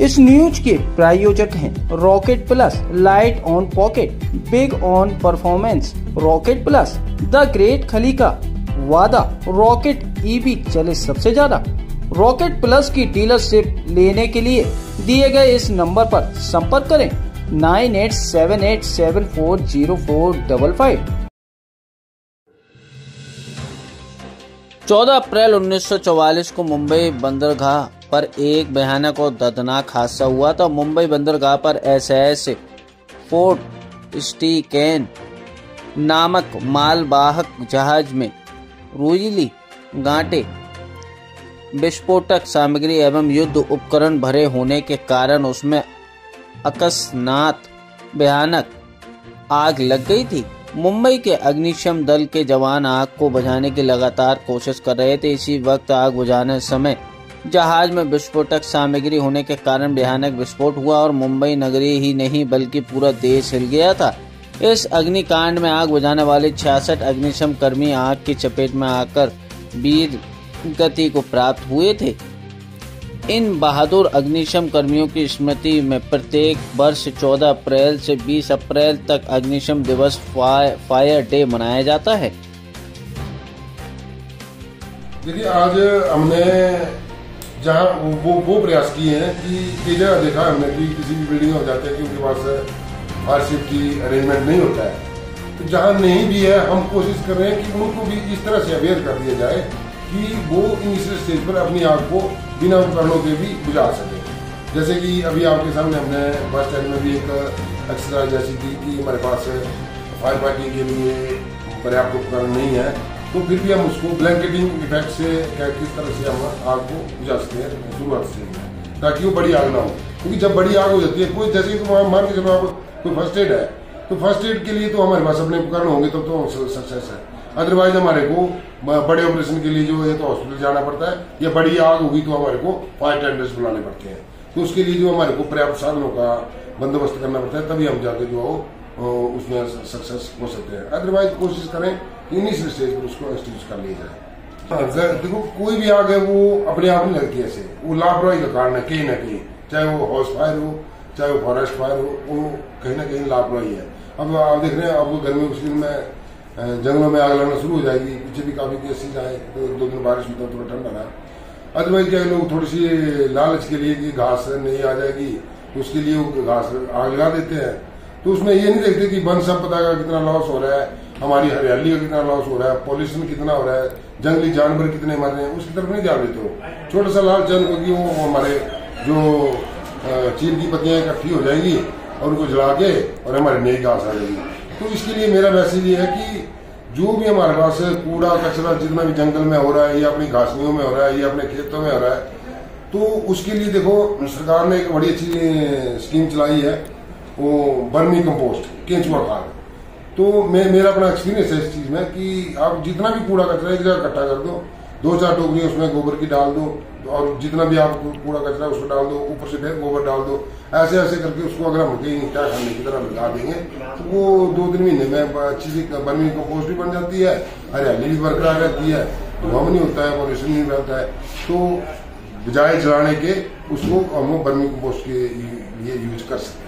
इस न्यूज के प्रायोजक हैं rocket plus, light on pocket, big on performance. Rocket plus, the great खली का वादा, रॉकेट ईवी चले सबसे ज्यादा। रॉकेट प्लस की डीलरशिप लेने के लिए दिए गए इस नंबर पर संपर्क करें 9878740455। 14 अप्रैल 1944 को मुंबई बंदरगाह पर एक भयानक और दर्दनाक हादसा हुआ था। मुंबई बंदरगाह पर SS फोर्ट स्टीकेन नामक मालवाहक जहाज में रुईली गांठे, विस्फोटक सामग्री एवं युद्ध उपकरण भरे होने के कारण उसमें अकस्मात भयानक आग लग गई थी। मुंबई के अग्निशम दल के जवान आग को बुझाने की लगातार कोशिश कर रहे थे। इसी वक्त आग बुझाने समय जहाज में विस्फोटक सामग्री होने के कारण भयानक विस्फोट हुआ और मुंबई नगरी ही नहीं बल्कि पूरा देश हिल गया था। इस अग्निकांड में आग बुझाने वाले 66 अग्निशम कर्मी आग की चपेट में आकर वीर गति को प्राप्त हुए थे। इन बहादुर अग्निशम कर्मियों की स्मृति में प्रत्येक वर्ष 14 अप्रैल से 20 अप्रैल तक अग्निशम दिवस फायर डे मनाया जाता है। देखिए, आज हमने जहाँ वो प्रयास किए हैं कि कई जगह देखा हमने कि किसी भी बिल्डिंग में जाते हैं कि उनके पास फायर सेफ्टी अरेंजमेंट नहीं होता है। तो जहाँ नहीं भी है, हम कोशिश कर रहे हैं कि उनको भी इस तरह से अवेयर कर दिया जाए कि वो इनिशियल स्टेज पर अपनी आग को बिना उपकरणों के भी बुझा सके। जैसे कि अभी आपके सामने हमने बस स्टैंड में भी एक एक्सरसाइज ऐसी की कि हमारे पास फायर फाइटिंग के लिए पर्याप्त उपकरण नहीं है, तो फिर भी हम उसको ब्लैंकेटिंग इफेक्ट से किस तरह से हम आग को बुझा सकते हैं शुरुआत से, ताकि वो बड़ी आग ना हो। क्योंकि जब बड़ी आग हो जाती है, कोई जैसे तो मान के चलो आप कोई फर्स्ट एड है, तो फर्स्ट एड के लिए तो हमारे पास अपने उपकरण होंगे तब तो सक्सेस है। अदरवाइज हमारे को बड़े ऑपरेशन के लिए जो है तो हॉस्पिटल जाना पड़ता है, या बड़ी आग होगी तो हमारे को फायर टेंडर्स बुलाने पड़ते हैं। तो उसके लिए जो हमारे को पर्याप्त साधनों का बंदोबस्त करना पड़ता है, तभी हम जाके जो उसमें सक्सेस हो सकते हैं। अदरवाइज कोशिश करें कि इनिशियल स्टेज पर उसको एक्सटिंग्विश कर लिया जाए। देखो, कोई भी आग है वो अपने आप नहीं लगती ऐसे, वो लापरवाही का कारण है कहीं ना कहीं, चाहे वो हाउस फायर हो चाहे वो फॉरेस्ट फायर हो, वो कहीं ना कहीं लापरवाही है। अब आप देख रहे हैं, अब गर्मी के सीजन में जंगलों में आग लगना शुरू हो जाएगी। पीछे भी काफी केसेज आए, तो 2 दिन बारिश हुई तो थोड़ा ठंडा रहा। अदरवाइज क्या लोग थोड़ी सी लालच के लिए कि घास नहीं आ जाएगी, तो उसके लिए वो घास आग लगा देते हैं। तो उसमें ये नहीं देखते कि वन संपदा का कितना लॉस हो रहा है, हमारी हरियाली का कितना लॉस हो रहा है, पॉल्यूशन कितना हो रहा है, जंगली जानवर कितने मर रहे हैं, उसकी तरफ नहीं ध्यान देते हो। छोटा सा लाल चंद क्योंकि वो हमारे जो चीड़ की पत्तियां इकट्ठी हो जाएंगी और उनको जला के और हमारी नई घास आ जाएगी। तो इसके लिए मेरा मैसेज ये है कि जो भी हमारे पास कूड़ा कचरा जितना भी जंगल में हो रहा है, या अपनी घासनियों में हो रहा है, या अपने खेतों में हो रहा है, तो उसके लिए देखो सरकार ने एक बड़ी अच्छी स्कीम चलाई है, वो बर्मी कंपोस्ट, केंचुआ खाद। तो मेरा अपना एक्सपीरियंस है इस चीज में कि आप जितना भी कूड़ा कचरा एक जगह इकट्ठा कर दो, 2-4 टोकरी उसमें गोबर की डाल दो, और जितना भी आप कूड़ा कचरा उसको डाल दो, ऊपर से फिर गोबर डाल दो। ऐसे ऐसे करके उसको अगर हम कहीं क्या खाने की तरह लगा देंगे तो वो 2-3 महीने में अच्छी सी बर्मी कंपोस्ट भी बन जाती है, हरियाली भी बरकरार रहती है, धुआं नहीं होता है, पॉल्यूशन नहीं रहता है। तो बजाय जलाने के उसको हम बर्मी कंपोस्ट के लिए यूज कर सकते हैं।